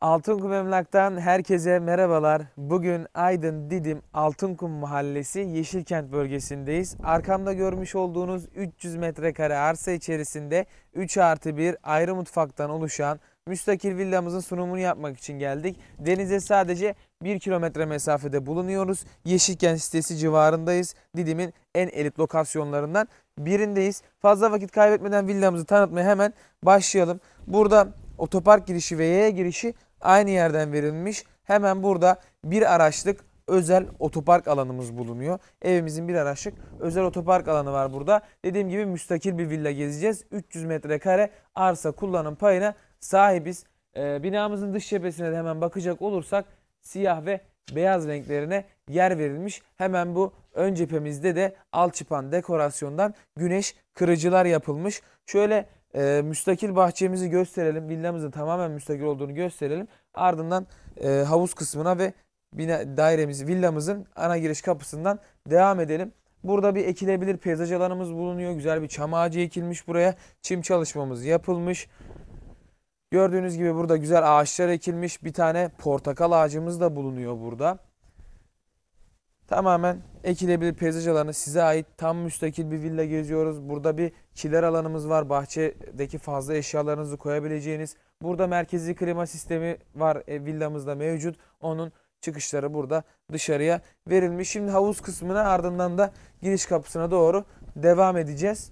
Altınkum Emlak'tan herkese merhabalar. Bugün Aydın Didim Altınkum Mahallesi Yeşilkent bölgesindeyiz. Arkamda görmüş olduğunuz 300 metrekare arsa içerisinde 3+1 ayrı mutfaktan oluşan müstakil villamızın sunumunu yapmak için geldik. Denize sadece 1 kilometre mesafede bulunuyoruz. Yeşilkent sitesi civarındayız. Didim'in en elit lokasyonlarından birindeyiz. Fazla vakit kaybetmeden villamızı tanıtmaya hemen başlayalım. Burada otopark girişi ve yaya girişi aynı yerden verilmiş. Hemen burada bir araçlık özel otopark alanımız bulunuyor. Evimizin bir araçlık özel otopark alanı var burada. Dediğim gibi müstakil bir villa gezeceğiz. 300 metrekare arsa kullanım payına sahibiz. Binamızın dış cephesine de hemen bakacak olursak siyah ve beyaz renklerine yer verilmiş. Hemen bu ön cephemizde de alçıpan dekorasyondan güneş kırıcılar yapılmış. Şöyle müstakil bahçemizi gösterelim. Villamızın tamamen müstakil olduğunu gösterelim. Ardından havuz kısmına ve villamızın ana giriş kapısından devam edelim. Burada bir ekilebilir peyzaj alanımız bulunuyor. Güzel bir çam ağacı ekilmiş buraya. Çim çalışmamız yapılmış. Gördüğünüz gibi burada güzel ağaçlar ekilmiş. Bir tane portakal ağacımız da bulunuyor burada. Tamamen ekilebilir peyzaj alanı size ait tam müstakil bir villa geziyoruz. Burada bir kiler alanımız var. Bahçedeki fazla eşyalarınızı koyabileceğiniz. Burada merkezi klima sistemi var villamızda mevcut. Onun çıkışları burada dışarıya verilmiş. Şimdi havuz kısmına ardından da giriş kapısına doğru devam edeceğiz.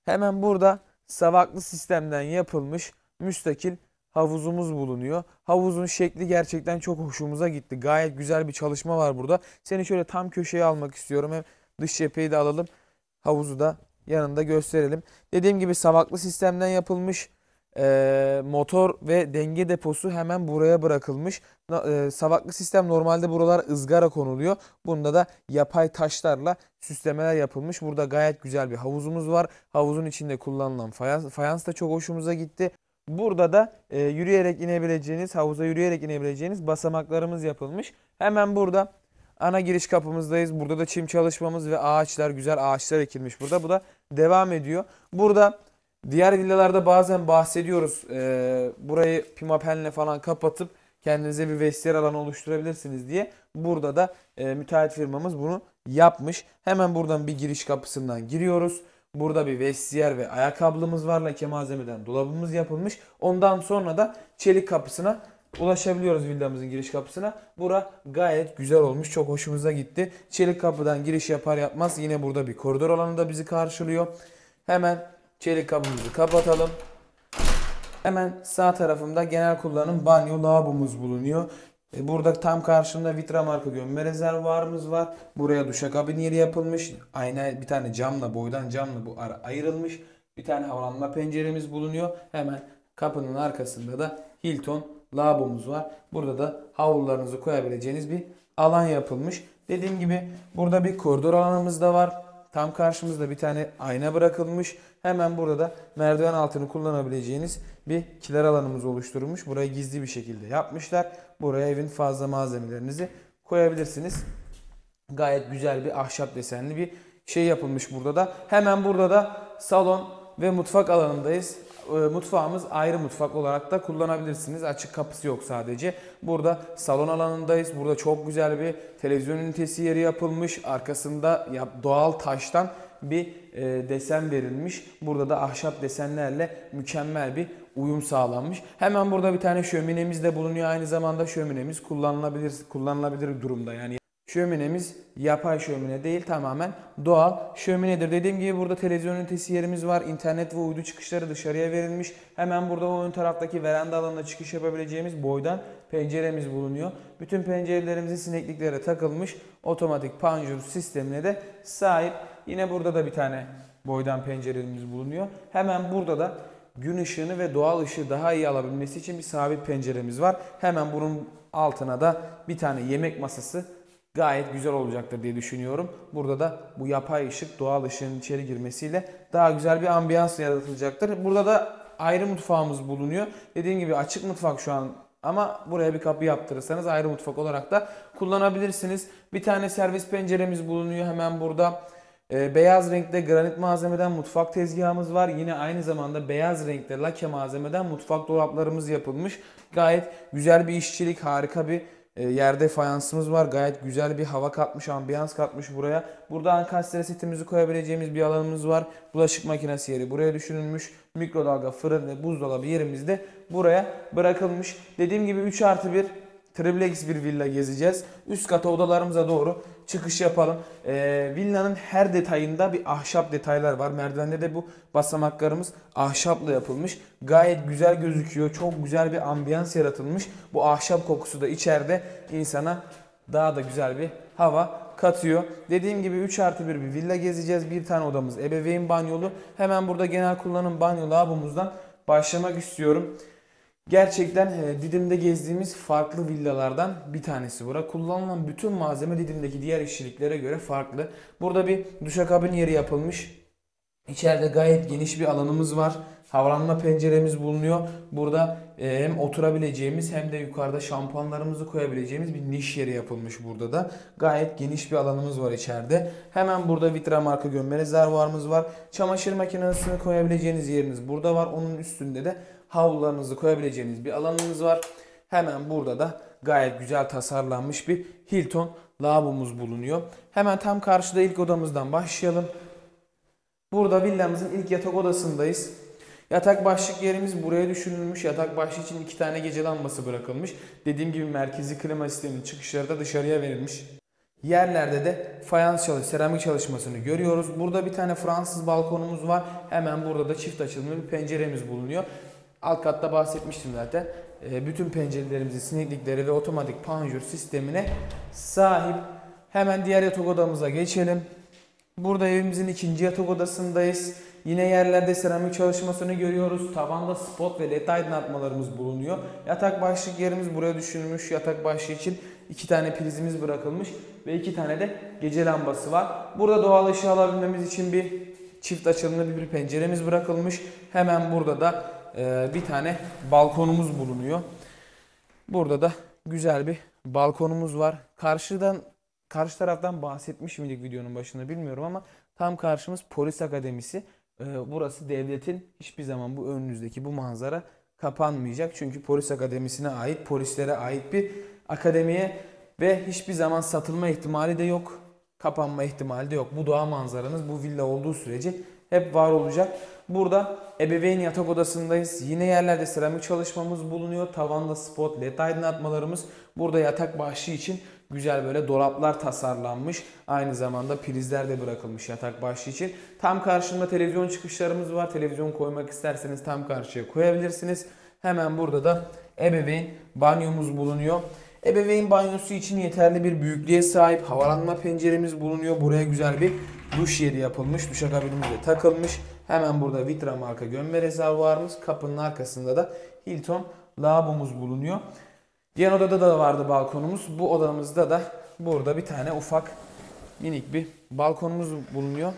Hemen burada savaklı sistemden yapılmış müstakil havuzumuz bulunuyor. Havuzun şekli gerçekten çok hoşumuza gitti. Gayet güzel bir çalışma var burada. Seni şöyle tam köşeye almak istiyorum. Hem dış cepheyi de alalım. Havuzu da yanında gösterelim. Dediğim gibi savaklı sistemden yapılmış motor ve denge deposu hemen buraya bırakılmış. Savaklı sistem normalde buralar ızgara konuluyor. Bunda da yapay taşlarla süslemeler yapılmış. Burada gayet güzel bir havuzumuz var. Havuzun içinde kullanılan fayans da çok hoşumuza gitti. Burada da yürüyerek inebileceğiniz, havuza yürüyerek inebileceğiniz basamaklarımız yapılmış. Hemen burada ana giriş kapımızdayız. Burada da çim çalışmamız ve ağaçlar, güzel ağaçlar ekilmiş burada. Bu da devam ediyor. Burada diğer villalarda bazen bahsediyoruz. Burayı pimapenle falan kapatıp kendinize bir vestiyer alanı oluşturabilirsiniz diye. Burada da müteahhit firmamız bunu yapmış. Hemen buradan bir giriş kapısından giriyoruz. Burada bir vestiyer ve ayakkabılığımız var. Lake malzemeden dolabımız yapılmış. Ondan sonra da çelik kapısına ulaşabiliyoruz villamızın giriş kapısına. Bura gayet güzel olmuş. Çok hoşumuza gitti. Çelik kapıdan giriş yapar yapmaz yine burada bir koridor alanı da bizi karşılıyor. Hemen çelik kapımızı kapatalım. Hemen sağ tarafımda genel kullanım banyo lavabomuz bulunuyor. Burada tam karşında Vitra marka gömme rezervuarımız var. Buraya duşakabin yeri yapılmış. Ayna bir tane camla boydan camla bu ara ayrılmış. Bir tane havalanma penceremiz bulunuyor. Hemen kapının arkasında da Hilton lavabomuz var. Burada da havlularınızı koyabileceğiniz bir alan yapılmış. Dediğim gibi burada bir koridor alanımız da var. Tam karşımızda bir tane ayna bırakılmış. Hemen burada da merdiven altını kullanabileceğiniz bir kiler alanımız oluşturulmuş. Burayı gizli bir şekilde yapmışlar. Buraya evin fazla malzemelerinizi koyabilirsiniz. Gayet güzel bir ahşap desenli bir şey yapılmış burada da. Hemen burada da salon ve mutfak alanındayız. Mutfağımız ayrı mutfak olarak da kullanabilirsiniz. Açık kapısı yok sadece. Burada salon alanındayız. Burada çok güzel bir televizyon ünitesi yeri yapılmış. Arkasında doğal taştan bir desen verilmiş. Burada da ahşap desenlerle mükemmel bir uyum sağlanmış. Hemen burada bir tane şöminemiz de bulunuyor. Aynı zamanda şöminemiz kullanılabilir durumda. Yani şöminemiz yapay şömine değil, tamamen doğal şöminedir. Dediğim gibi burada televizyon ünitesi yerimiz var. İnternet ve uydu çıkışları dışarıya verilmiş. Hemen burada o ön taraftaki veranda alanına çıkış yapabileceğimiz boydan penceremiz bulunuyor. Bütün pencerelerimizin sinekliklere takılmış otomatik panjur sistemine de sahip. Yine burada da bir tane boydan penceremiz bulunuyor. Hemen burada da gün ışığını ve doğal ışığı daha iyi alabilmesi için bir sabit penceremiz var. Hemen bunun altına da bir tane yemek masası gayet güzel olacaktır diye düşünüyorum. Burada da bu yapay ışık, doğal ışığın içeri girmesiyle daha güzel bir ambiyans yaratılacaktır. Burada da ayrı mutfağımız bulunuyor. Dediğim gibi açık mutfak şu an ama buraya bir kapı yaptırırsanız ayrı mutfak olarak da kullanabilirsiniz. Bir tane servis penceremiz bulunuyor hemen burada. Beyaz renkte granit malzemeden mutfak tezgahımız var. Yine aynı zamanda beyaz renkte lake malzemeden mutfak dolaplarımız yapılmış. Gayet güzel bir işçilik, harika bir yerde fayansımız var. Gayet güzel bir hava katmış, ambiyans katmış buraya. Burada ankastre setimizi koyabileceğimiz bir alanımız var. Bulaşık makinesi yeri buraya düşünülmüş. Mikrodalga, fırın ve buzdolabı yerimiz de buraya bırakılmış. Dediğim gibi 3+1 triplex bir villa gezeceğiz. Üst kata odalarımıza doğru çıkış yapalım. Villanın her detayında bir ahşap detaylar var. Merdivenlerde de bu basamaklarımız ahşapla yapılmış. Gayet güzel gözüküyor. Çok güzel bir ambiyans yaratılmış. Bu ahşap kokusu da içeride insana daha da güzel bir hava katıyor. Dediğim gibi 3+1 bir villa gezeceğiz. Bir tane odamız ebeveyn banyolu. Hemen burada genel kullanım banyo lavabomuzdan başlamak istiyorum. Gerçekten Didim'de gezdiğimiz farklı villalardan bir tanesi bura. Kullanılan bütün malzeme Didim'deki diğer işçiliklere göre farklı. Burada bir duşakabin yeri yapılmış. İçeride gayet geniş bir alanımız var. Havalanma penceremiz bulunuyor. Burada hem oturabileceğimiz hem de yukarıda şampuanlarımızı koyabileceğimiz bir niş yeri yapılmış burada da. Gayet geniş bir alanımız var içeride. Hemen burada Vitra marka gömme rezervuarımız var. Çamaşır makinesini koyabileceğiniz yeriniz burada var. Onun üstünde de havlularınızı koyabileceğiniz bir alanınız var. Hemen burada da gayet güzel tasarlanmış bir Hilton lavabomuz bulunuyor. Hemen tam karşıda ilk odamızdan başlayalım. Burada villamızın ilk yatak odasındayız. Yatak başlık yerimiz buraya düşünülmüş. Yatak başlığı için 2 tane gece lambası bırakılmış. Dediğim gibi merkezi klima sisteminin çıkışları da dışarıya verilmiş. Yerlerde de fayans seramik çalışmasını görüyoruz. Burada bir tane Fransız balkonumuz var. Hemen burada da çift açılımlı bir penceremiz bulunuyor. Alt katta bahsetmiştim zaten. Bütün pencerelerimizin sineklikleri ve otomatik panjur sistemine sahip. Hemen diğer yatak odamıza geçelim. Burada evimizin ikinci yatak odasındayız. Yine yerlerde seramik çalışmasını görüyoruz. Tavanda spot ve led aydınlatmalarımız bulunuyor. Yatak başlık yerimiz buraya düşünülmüş. Yatak başlığı için 2 tane prizimiz bırakılmış ve 2 tane de gece lambası var. Burada doğal ışığı alabilmemiz için bir çift açılımlı bir penceremiz bırakılmış. Hemen burada da bir tane balkonumuz bulunuyor. Burada da güzel bir balkonumuz var. Karşı taraftan bahsetmiş miydik videonun başında bilmiyorum ama tam karşımız polis akademisi. Burası devletin, hiçbir zaman bu önünüzdeki bu manzara kapanmayacak. Çünkü polis akademisine ait, polislere ait bir akademiye ve hiçbir zaman satılma ihtimali de yok. Kapanma ihtimali de yok. Bu doğa manzaranız bu villa olduğu sürece hep var olacak. Burada ebeveyn yatak odasındayız. Yine yerlerde seramik çalışmamız bulunuyor. Tavanda spot led aydınlatmalarımız. Burada yatak başlığı için güzel böyle dolaplar tasarlanmış. Aynı zamanda prizler de bırakılmış yatak başlığı için. Tam karşında televizyon çıkışlarımız var. Televizyon koymak isterseniz tam karşıya koyabilirsiniz. Hemen burada da ebeveyn banyomuz bulunuyor. Ebeveyn banyosu için yeterli bir büyüklüğe sahip havalanma penceremiz bulunuyor. Buraya güzel bir duş yeri yapılmış. Duşakabinimiz de takılmış. Hemen burada Vitra marka gömme rezervuarımız. Kapının arkasında da Hilton lavabomuz bulunuyor. Diğer odada da vardı balkonumuz. Bu odamızda da burada bir tane ufak minik bir balkonumuz bulunuyor.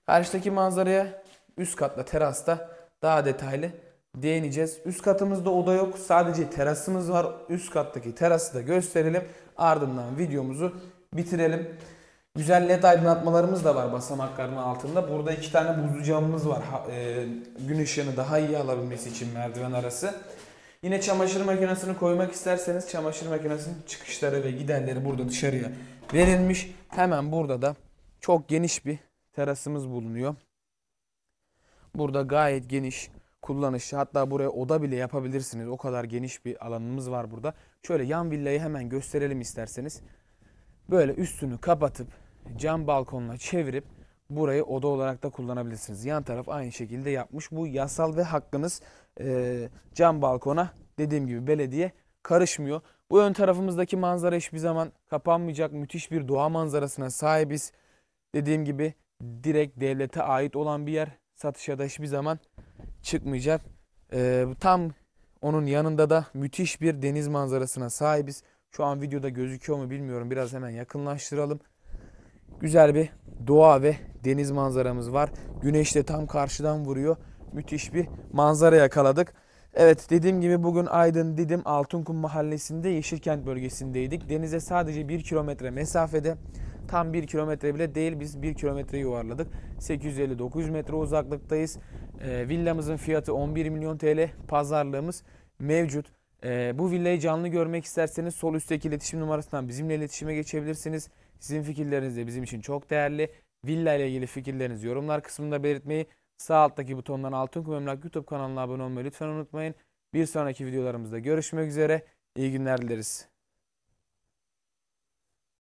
Karşıdaki manzaraya üst katla terasta daha detaylı değineceğiz. Üst katımızda oda yok. Sadece terasımız var. Üst kattaki terası da gösterelim. Ardından videomuzu bitirelim. Güzel led aydınlatmalarımız da var basamakların altında. Burada 2 tane buzlu camımız var. Gün ışığını daha iyi alabilmesi için merdiven arası. Yine çamaşır makinesini koymak isterseniz çamaşır makinesinin çıkışları ve giderleri burada dışarıya verilmiş. Hemen burada da çok geniş bir terasımız bulunuyor. Burada gayet geniş, kullanışlı, hatta buraya oda bile yapabilirsiniz. O kadar geniş bir alanımız var burada. Şöyle yan villayı hemen gösterelim isterseniz. Böyle üstünü kapatıp cam balkonla çevirip burayı oda olarak da kullanabilirsiniz. Yan taraf aynı şekilde yapmış. Bu yasal ve hakkınız. Cam balkona dediğim gibi belediye karışmıyor. Bu ön tarafımızdaki manzara hiçbir zaman kapanmayacak. Müthiş bir doğa manzarasına sahibiz. Dediğim gibi direkt devlete ait olan bir yer. Satışa da hiçbir zaman çıkmayacak. Tam onun yanında da müthiş bir deniz manzarasına sahibiz. Şu an videoda gözüküyor mu bilmiyorum. Biraz hemen yakınlaştıralım. Güzel bir doğa ve deniz manzaramız var. Güneş de tam karşıdan vuruyor. Müthiş bir manzara yakaladık. Evet, dediğim gibi bugün Aydın Didim Altınkum Mahallesi'nde Yeşilkent bölgesindeydik. Denize sadece 1 kilometre mesafede. Tam 1 kilometre bile değil, biz 1 kilometre yuvarladık. 850-900 metre uzaklıktayız. Villamızın fiyatı 11 milyon TL. Pazarlığımız mevcut. Bu villayı canlı görmek isterseniz sol üstteki iletişim numarasından bizimle iletişime geçebilirsiniz. Sizin fikirleriniz de bizim için çok değerli. Villa ile ilgili fikirlerinizi yorumlar kısmında belirtmeyi, sağ alttaki butondan Altınkum Emlak YouTube kanalına abone olmayı lütfen unutmayın. Bir sonraki videolarımızda görüşmek üzere. İyi günler dileriz.